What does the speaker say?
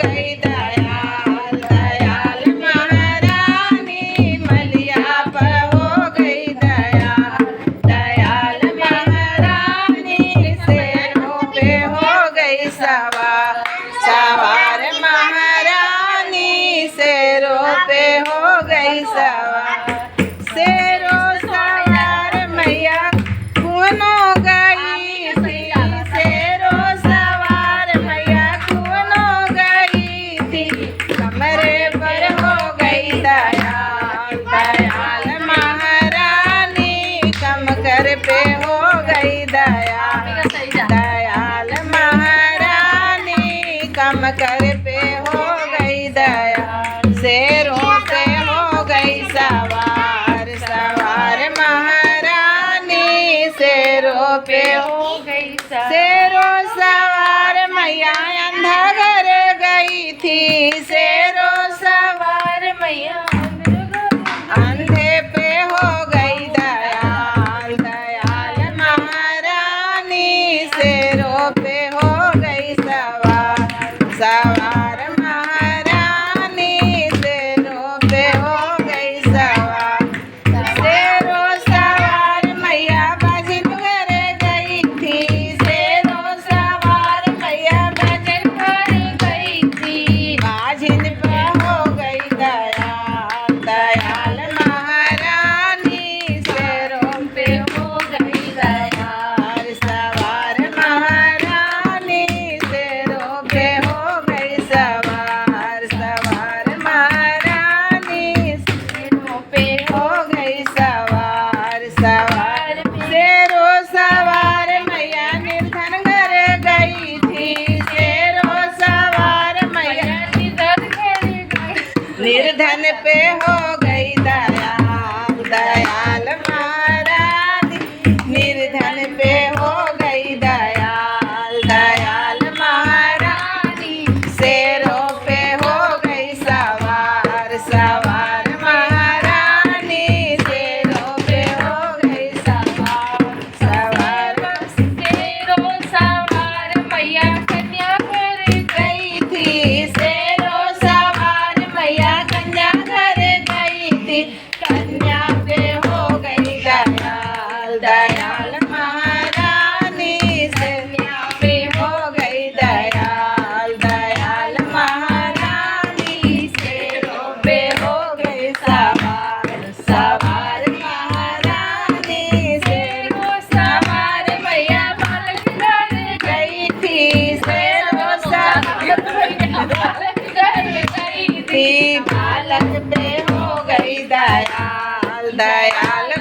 गई दयाल, दयाल महारानी मलिया पर हो गई दयाल, दयाल महारानी शेरों पे हो गई सवार, सवार महारानी शेरों पे हो गई सवार, शेरों सवार मैया कुनो गई थी, शेरों सवार मैया कुनो गई थी, कमरे पर हो गई दयाल, दयाल महारानी कमकर पे हो गई दयाल, दयाल महारानी कमकर पे हो गई दयाल, शेरों पे हो गई सवार, सवार महारानी शेरों पे हो गई सवार, शेरों सवार मैया अंधा घर गई थी, शेरों सवार मैया अंधे पे हो गई दयाल, दयाल महारानी शेरों पे हो गई सवार, सवार महारानी शेरों पे हो गई सवार, शेरों सवार मैया बाजिन घर गई थी, शेरों सवार मैया बाजिन घर गई थी, बाजिन पे हो गई दयाल, दयाल महारानी शेरों पे हो गई दयाल, सवार महारानी शेरों पे हो गई सवार, सवार महारानी शेरों पे हो गई सवार, सवार शेरों सवार मैया निर्धन घर गई थी, शेरों सवार मैया निर्धन पे हो गई दयाल, दयाल महारानी निर्धन पे हो गई दयाल, दयाल महारानी शेरों पे हो गई सवार, सवार महारानी शेरों पे हो गई सवार, सवार शेरों सवार मैया कन्या घर गई थी, शेरों सवार मैया कन्या घर गई थी, कन्या पे हो गई दयाल, दयाल महारानी कन्या पे हो गई दयाल, दयाल महारानी शेरों पे हो गई सवार, सवार महारानी शेरों सवार मैया बालक घर गई थी, शेरों सवार बालक घर गई थी, बालक पे हो गई दयाल, दयाल